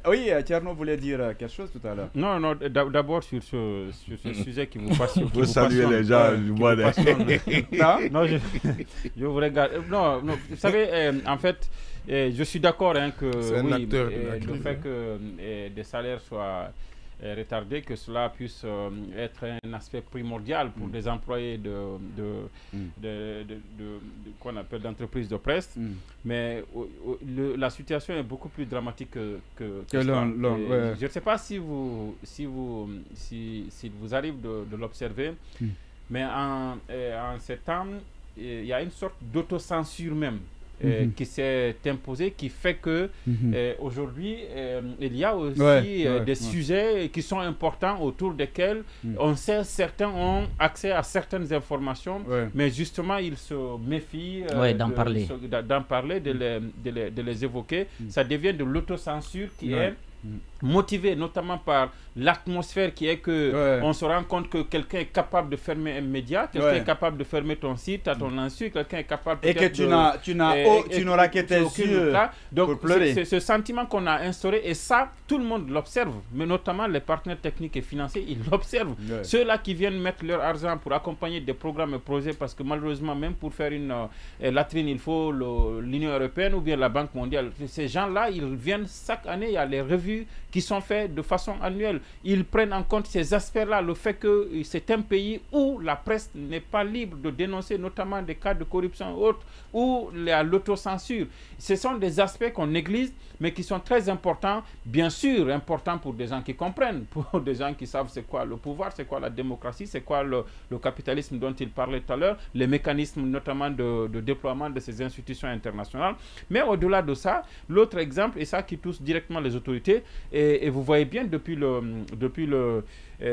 Oui, Thierno voulait dire quelque chose tout à l'heure. Non, non, d'abord sur ce sujet qui vous passionne. Vous saluez les gens, Non, je vous regarde. Non, non, vous savez, en fait, je suis d'accord que le fait que des salaires soient retardés, que cela puisse être un aspect primordial pour des employés qu'on appelle d'entreprises de presse. Mais la situation est beaucoup plus dramatique que cela. Je ne sais pas si vous arrive de l'observer, mais en ces temps, il y a une sorte d'autocensure même. Qui s'est imposé, qui fait que aujourd'hui il y a aussi des sujets qui sont importants autour desquels on sait certains ont accès à certaines informations, mais justement ils se méfient d'en parler, de les évoquer. Ça devient de l'autocensure qui est motivé notamment par l'atmosphère qui est que on se rend compte que quelqu'un est capable de fermer un média, quelqu'un est capable de fermer ton site à ton insu, quelqu'un est capable et que tu n'auras que tes yeux donc pour pleurer. C'est ce sentiment qu'on a instauré, et ça tout le monde l'observe, mais notamment les partenaires techniques et financiers, ils l'observent. Ceux-là qui viennent mettre leur argent pour accompagner des programmes et projets, parce que malheureusement même pour faire une latrine il faut l'Union européenne ou bien la Banque mondiale. Ces gens-là, ils viennent chaque année, il y a les revues qui sont faites de façon annuelle. Ils prennent en compte ces aspects-là, le fait que c'est un pays où la presse n'est pas libre de dénoncer notamment des cas de corruption ou autres, où il y a l'autocensure. Ce sont des aspects qu'on néglige, mais qui sont très importants, bien sûr, importants pour des gens qui comprennent, pour des gens qui savent c'est quoi le pouvoir, c'est quoi la démocratie, c'est quoi le capitalisme dont il parlait tout à l'heure, les mécanismes notamment de déploiement de ces institutions internationales. Mais au-delà de ça, l'autre exemple, et ça qui touche directement les autorités, et vous voyez bien depuis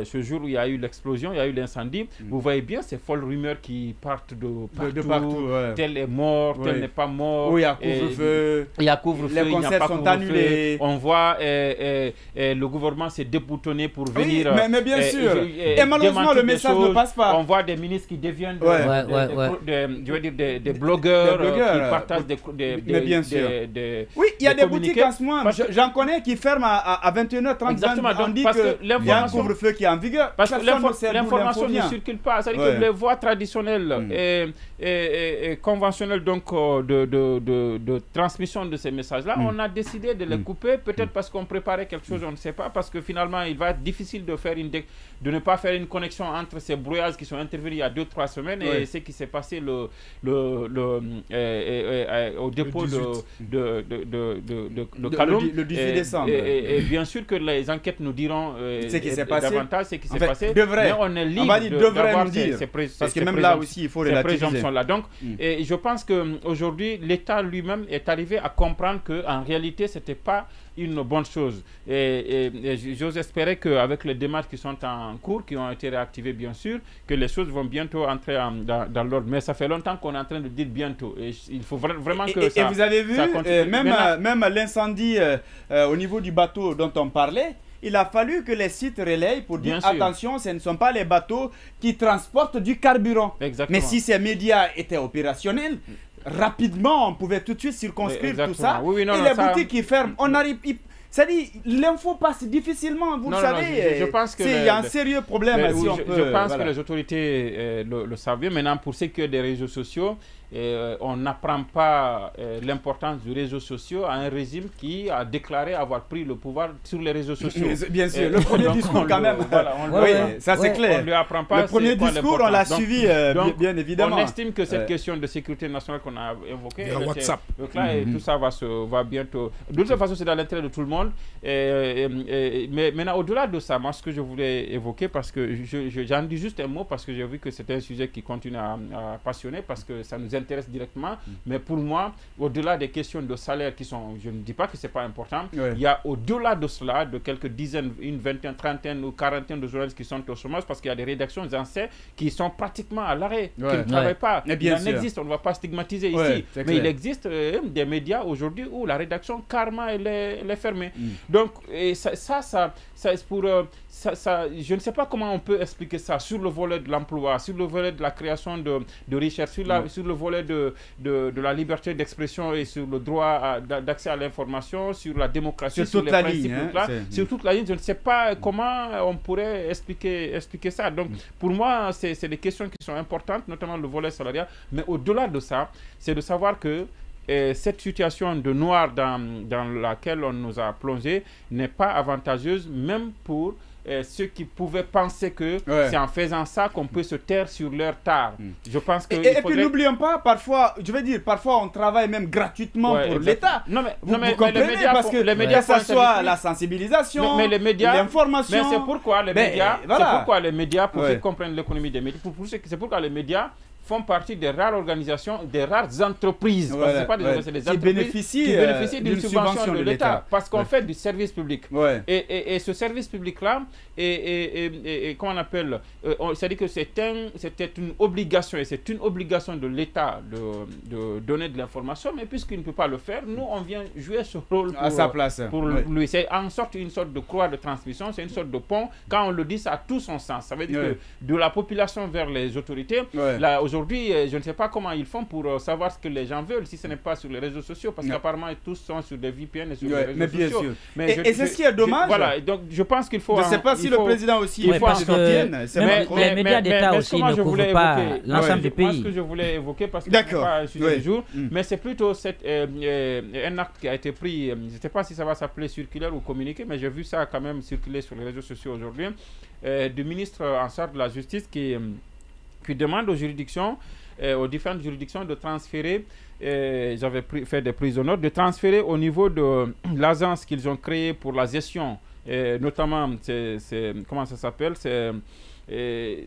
ce jour où il y a eu l'explosion, il y a eu l'incendie, vous voyez bien ces folles rumeurs qui partent de partout, tel est mort, tel n'est pas mort, il y a couvre-feu, les concerts sont annulés, on voit le gouvernement s'est déboutonné pour venir mais bien sûr, et malheureusement le message ne passe pas. On voit des ministres qui deviennent des blogueurs qui partagent des oui, il y a des boutiques en ce moment, j'en connais qui ferment à 21h30. Exactement, on dit qu'il y a un couvre-feu qui est en vigueur. Parce que l'information ne circule pas. C'est-à-dire que les voies traditionnelles et conventionnelles donc, de transmission de ces messages-là, on a décidé de les couper, peut-être parce qu'on préparait quelque chose, on ne sait pas, parce que finalement, il va être difficile de ne pas faire une connexion entre ces brouillages qui sont intervenus il y a 2-3 semaines et ce qui s'est passé au dépôt de Kaloum. Le 18 décembre. Et bien sûr que les enquêtes nous diront ce qui s'est passé. Davantage ce qui s'est passé. Mais on est libre d'avoir parce que même là aussi, il faut relativiser. Donc, et je pense qu'aujourd'hui, l'État lui-même est arrivé à comprendre qu'en réalité, ce n'était pas une bonne chose. Et j'ose espérer qu'avec les démarches qui sont en cours, qui ont été réactivées bien sûr, que les choses vont bientôt entrer dans l'ordre. Mais ça fait longtemps qu'on est en train de dire bientôt. Et il faut vraiment que ça... Et vous avez vu, même l'incendie au niveau du bateau dont on parlait, il a fallu que les sites relayent pour dire attention, ce ne sont pas les bateaux qui transportent du carburant. Exactement. Mais si ces médias étaient opérationnels, rapidement, on pouvait tout de suite circonscrire tout ça. Et les boutiques qui ferment, on arrive... C'est-à-dire, l'info passe difficilement, vous le savez. Je pense que il y a un sérieux problème. Je pense que les autorités le savent bien. Maintenant, pour ce qui est des réseaux sociaux, on n'apprend pas l'importance des réseaux sociaux à un régime qui a déclaré avoir pris le pouvoir sur les réseaux sociaux. Bien sûr, le premier discours quand même. Oui, ça c'est clair. On ne lui apprend pas. Le premier discours, on l'a suivi, bien évidemment. On estime que cette question de sécurité nationale qu'on a évoquée, WhatsApp. Et tout ça va bientôt. De toute façon, c'est dans l'intérêt de tout le monde. Mais maintenant, au-delà de ça, moi, ce que je voulais évoquer, parce que j'en dis juste un mot, parce que j'ai vu que c'est un sujet qui continue à passionner, parce que ça nous intéresse directement. Mais pour moi, au-delà des questions de salaire qui sont, je ne dis pas que c'est pas important, il y a au-delà de cela, de quelques dizaines, une vingtaine, trentaine ou quarantaine de journalistes qui sont au chômage, parce qu'il y a des rédactions anciennes qui sont pratiquement à l'arrêt, qui ne travaillent pas. Il en existe, on ne va pas stigmatiser ici, mais il existe des médias aujourd'hui où la rédaction carrément elle est fermée. Donc, et ça pour je ne sais pas comment on peut expliquer ça sur le volet de l'emploi, sur le volet de la création de richesse, sur le volet volet de la liberté d'expression et sur le droit d'accès à l'information, sur la démocratie, sur les principes sur toute la ligne. Je ne sais pas comment on pourrait expliquer ça. Donc, pour moi, c'est des questions qui sont importantes, notamment le volet salarial. Mais au-delà de ça, c'est de savoir que cette situation de noir dans laquelle on nous a plongé n'est pas avantageuse, même pour ceux qui pouvaient penser que c'est en faisant ça qu'on peut se taire sur leur tard. Je pense que et puis n'oublions pas, parfois, je veux dire, parfois on travaille même gratuitement pour l'État. Vous comprenez, parce que les médias, que ce soit la sensibilisation, l'information. Mais c'est pourquoi les médias, pour ceux qui comprennent l'économie des médias, c'est pourquoi les médias font partie des rares organisations, des rares entreprises, parce que c'est pas des entreprises qui bénéficient d'une subvention de l'État, parce qu'on fait du service public. Et ce service public-là, comment on appelle, c'est-à-dire que c'était une obligation, et c'est une obligation de l'État de donner de l'information, mais puisqu'il ne peut pas le faire, nous, on vient jouer ce rôle à sa place. Pour lui. C'est une sorte de croix de transmission, c'est une sorte de pont. Quand on le dit, ça a tout son sens. Ça veut dire que de la population vers les autorités, là, aujourd'hui, je ne sais pas comment ils font pour savoir ce que les gens veulent si ce n'est pas sur les réseaux sociaux, parce qu'apparemment tous sont sur des VPN et sur les réseaux sociaux. Et c'est ce qui est dommage. Voilà, donc je pense qu'il faut... Je ne sais pas si le président aussi... Il faut parce que les médias d'État aussi ne couvrent pas l'ensemble du pays. C'est ce que je voulais évoquer, parce que ce n'est pas un sujet du jour, mais c'est plutôt un acte qui a été pris, je ne sais pas si ça va s'appeler circulaire ou communiqué, mais j'ai vu ça quand même circuler sur les réseaux sociaux aujourd'hui, du ministre en charge de la justice qui demande aux juridictions, aux différentes juridictions de transférer, j'avais fait des prises de notes, de transférer au niveau de l'agence qu'ils ont créée pour la gestion, notamment, comment ça s'appelle,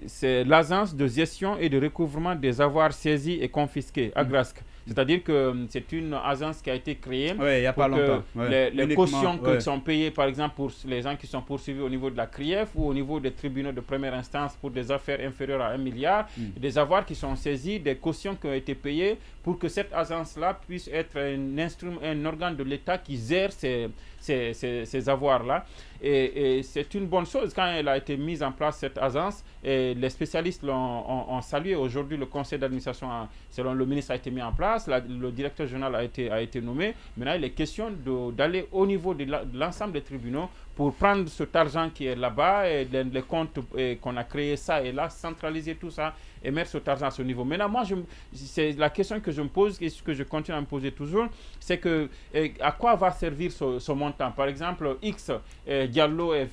c'est l'agence de gestion et de recouvrement des avoirs saisis et confisqués, AGRASC. C'est-à-dire que c'est une agence qui a été créée il y a pas longtemps. Les cautions qui sont payées, par exemple, pour les gens qui sont poursuivis au niveau de la CRIEF ou au niveau des tribunaux de première instance pour des affaires inférieures à 1 milliard, des avoirs qui sont saisis, des cautions qui ont été payées pour que cette agence-là puisse être un organe de l'État qui gère ces avoirs-là. Et c'est une bonne chose quand elle a été mise en place, cette agence, et les spécialistes l'ont salué. Aujourd'hui, le conseil d'administration, selon le ministre, a été mis en place, le directeur général a été nommé. Maintenant, il est question d'aller au niveau de l'ensemble des tribunaux pour prendre cet argent qui est là-bas, et les comptes qu'on a créés, ça et là, centraliser tout ça et mettre cet argent à ce niveau. Maintenant, moi, c'est la question que je me pose et ce que je continue à me poser toujours, c'est que à quoi va servir ce montant? Par exemple, X, Diallo est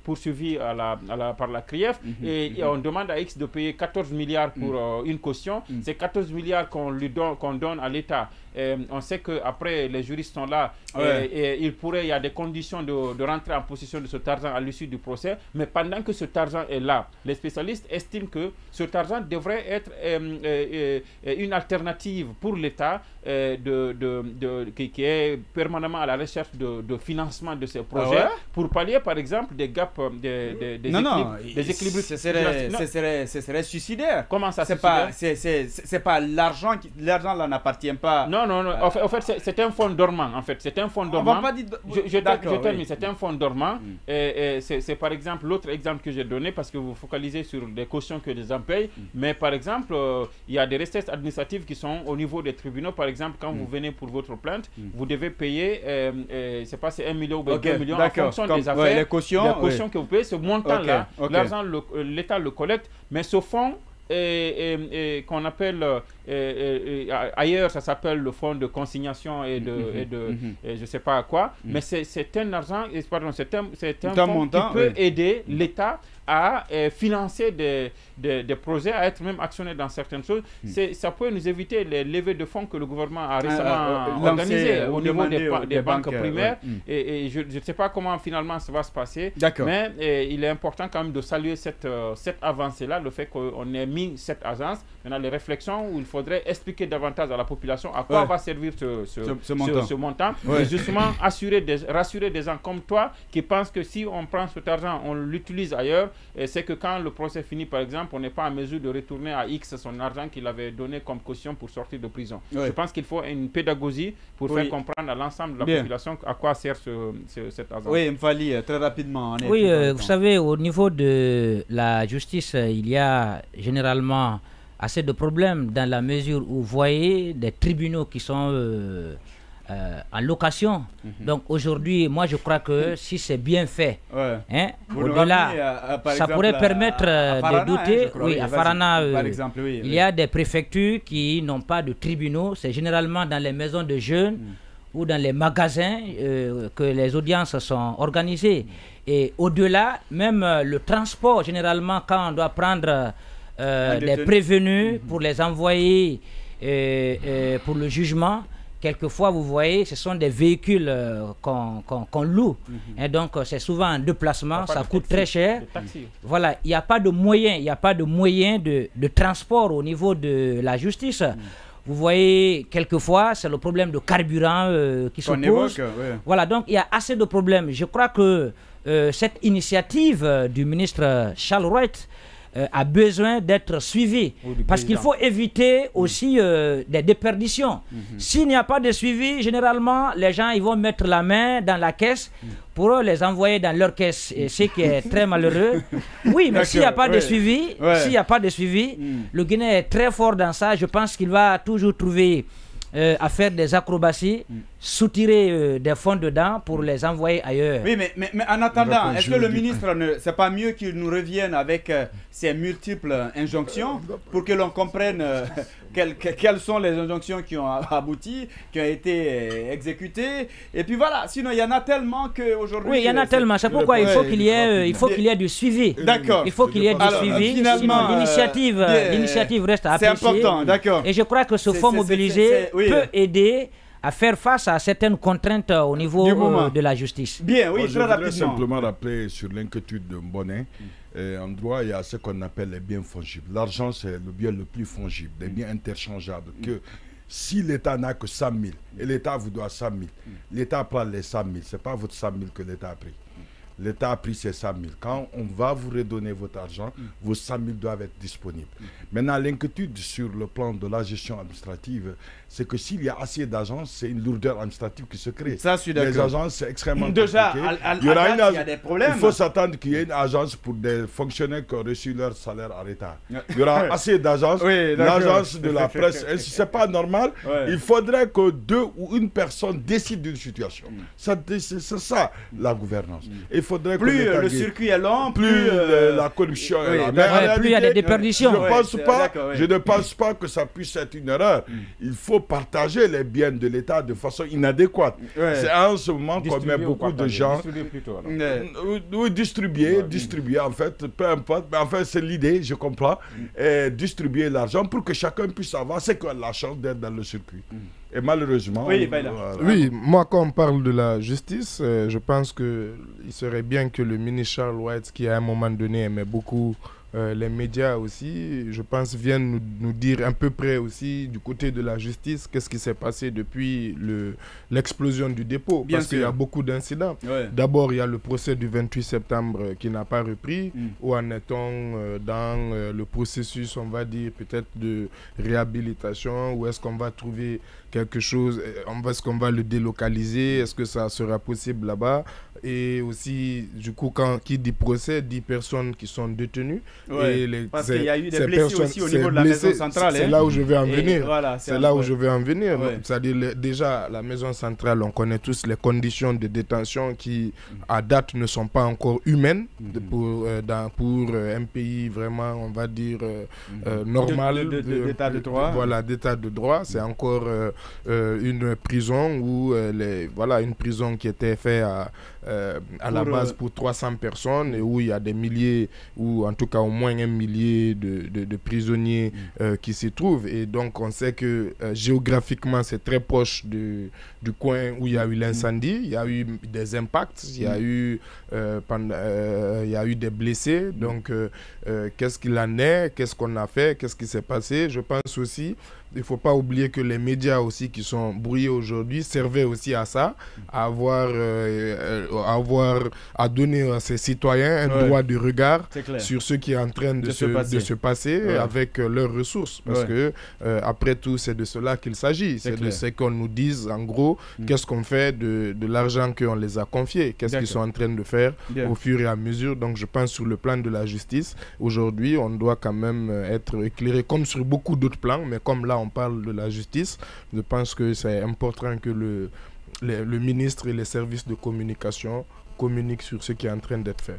poursuivi par la CRIEF et on demande à X de payer 14 milliards pour une caution. C'est 14 milliards qu'on donne à l'État. On sait qu'après, les juristes sont là et il y a des conditions de rentrer en possession de cet argent à l'issue du procès. Mais pendant que cet argent est là, les spécialistes estiment que cet argent devrait être une alternative pour l'État qui est permanemment à la recherche de financement de ces projets pour pallier, par exemple, des gaps, des équilibres. Ce serait suicidaire. Comment ça, c'est pas l'argent là n'appartient pas. Non. En fait, c'est un fonds dormant. En fait, c'est un fonds dormant. On va pas dire. Je termine. C'est un fonds dormant. C'est par exemple l'autre exemple que j'ai donné, parce que vous focalisez sur les cautions que les gens payent. Mais par exemple, il y a des recettes administratives qui sont au niveau des tribunaux. Par exemple, quand vous venez pour votre plainte, vous devez payer, c'est pas 1 million ou 2 millions en fonction des affaires, les cautions que vous payez. Ce montant-là, l'argent, l'État le collecte, mais ce fonds qu'on appelle ailleurs, ça s'appelle le fonds de consignation et je sais pas quoi, mais c'est un argent, pardon, c'est un fonds qui peut aider l'État à financer des projets, à être même actionnaire dans certaines choses. Ça peut nous éviter les levées de fonds que le gouvernement a récemment organisées au niveau des banques primaires. Et je ne sais pas comment finalement ça va se passer, mais il est important quand même de saluer cette avancée-là, le fait qu'on ait mis cette agence. Maintenant, les réflexions où il faudrait expliquer davantage à la population à quoi va servir ce montant. Et justement, rassurer des gens comme toi qui pensent que si on prend cet argent, on l'utilise ailleurs, c'est que quand le procès finit, par exemple, on n'est pas en mesure de retourner à X son argent qu'il avait donné comme caution pour sortir de prison. Je pense qu'il faut une pédagogie pour faire comprendre à l'ensemble de la population à quoi sert cet argent. Oui, Mfali, très rapidement. Oui, vous savez, au niveau de la justice, il y a généralement assez de problèmes dans la mesure où vous voyez des tribunaux qui sont en location. Donc aujourd'hui, moi je crois que si c'est bien fait, hein, au-delà, ça pourrait permettre de douter. Oui, à Farana, par exemple, il y a des préfectures qui n'ont pas de tribunaux. C'est généralement dans les maisons de jeunes ou dans les magasins que les audiences sont organisées. Et au-delà, même le transport, généralement, quand on doit prendre des prévenus pour les envoyer pour le jugement, quelquefois, vous voyez, ce sont des véhicules qu'on loue. Et donc, c'est souvent un déplacement, ça coûte très cher. Voilà, il n'y a pas de moyens, de transport au niveau de la justice. Vous voyez, quelquefois, c'est le problème de carburant qui se pose. Voilà, donc il y a assez de problèmes. Je crois que cette initiative du ministre Charles Wright a besoin d'être suivi parce qu'il faut éviter aussi des déperditions. S'il n'y a pas de suivi, généralement les gens ils vont mettre la main dans la caisse pour les envoyer dans leur caisse, et ce qui est très malheureux. Oui, mais s'il n'y a pas de suivi, le Guinéen est très fort dans ça. Je pense qu'il va toujours trouver à faire des acrobaties, soutirer des fonds dedans pour les envoyer ailleurs. Oui, mais en attendant, est-ce que le ministre, c'est pas mieux qu'il nous revienne avec ces multiples injonctions pour que l'on comprenne quelles sont les injonctions qui ont abouti, qui ont été exécutées, et puis voilà, sinon il y en a tellement qu'aujourd'hui... Oui, il y en a tellement, c'est pourquoi il faut qu'il y ait du suivi. D'accord. Il faut qu'il y ait du suivi, sinon l'initiative reste à apprécier. C'est important, d'accord. Et je crois que ce fonds mobilisé peut aider à faire face à certaines contraintes au niveau de la justice. Bien, oui, très rapidement. Je voudrais simplement rappeler sur l'inquiétude de Mbonin. En droit, il y a ce qu'on appelle les biens fongibles. L'argent, c'est le bien le plus fongible, des biens interchangeables. Que si l'État n'a que 100 000 et l'État vous doit 100 000, l'État prend les 100 000. Ce n'est pas votre 100 000 que l'État a pris. L'État a pris ses 100 000. Quand on va vous redonner votre argent, vos 100 000 doivent être disponibles. Maintenant, l'inquiétude sur le plan de la gestion administrative, c'est que s'il y a assez d'agences, c'est une lourdeur administrative qui se crée. Ça, je suis d'accord. Les agences, c'est extrêmement déjà, compliqué. Il y a des problèmes. Il faut s'attendre qu'il y ait une agence pour des fonctionnaires qui ont reçu leur salaire en retard. Il y aura assez d'agences. L'agence de la presse, si ce n'est pas normal, il faudrait que deux ou une personne décide d'une situation. C'est ça, la gouvernance. Il faudrait plus le circuit est long, plus la corruption est là. Mais plus il y a des déperditions. Je ne pense pas que ça puisse être une erreur. Il faut partager les biens de l'État de façon inadéquate. C'est en ce moment qu'on met beaucoup de gens... Distribuer en fait, peu importe. Mais en fait, c'est l'idée, je comprends. Distribuer l'argent pour que chacun puisse avoir ce qu'on a la chance d'être dans le circuit. Et malheureusement... Oui, moi quand on parle de la justice, je pense qu'il serait bien que le ministre Charles Wright, qui à un moment donné aimait beaucoup les médias aussi, je pense, viennent nous dire à peu près aussi du côté de la justice qu'est-ce qui s'est passé depuis l'explosion du dépôt. Parce qu'il y a beaucoup d'incidents. D'abord, il y a le procès du 28 septembre qui n'a pas repris. Où en est-on dans le processus, on va dire, peut-être de réhabilitation? Où est-ce qu'on va trouver quelque chose? Est-ce qu'on va le délocaliser? Est-ce que ça sera possible là-bas? Et aussi, du coup, qui dit procès, dit personnes qui sont détenues. Parce qu'il y a eu des blessés aussi au niveau de la maison centrale. C'est là où je vais en venir. C'est là où je vais en venir. C'est-à-dire, déjà, la maison centrale, on connaît tous les conditions de détention qui, à date, ne sont pas encore humaines pour un pays vraiment, on va dire, normal. D'état de droit. Voilà, d'état de droit. C'est encore une prison où, une prison qui était faite à la base pour 300 personnes et où il y a des milliers, ou en tout cas au moins un millier de prisonniers qui s'y trouvent. Et donc on sait que géographiquement c'est très proche du coin où il y a eu l'incendie. Il y a eu des impacts, il y a eu des blessés. Donc qu'est-ce qu'il en est, qu'est-ce qu'on a fait, qu'est-ce qui s'est passé? Je pense aussi il ne faut pas oublier que les médias aussi qui sont brouillés aujourd'hui servaient aussi à ça, à donner à ses citoyens un droit de regard sur ce qui est en train de se passer avec leurs ressources. Parce que après tout, c'est de cela qu'il s'agit. C'est de ce qu'on nous dise en gros, qu'est-ce qu'on fait de l'argent qu'on les a confiés, qu'est-ce qu'ils sont en train de faire au fur et à mesure. Donc je pense sur le plan de la justice, aujourd'hui, on doit quand même être éclairé comme sur beaucoup d'autres plans, mais comme là on parle de la justice, je pense que c'est important que le ministre et les services de communication communiquent sur ce qui est en train d'être fait.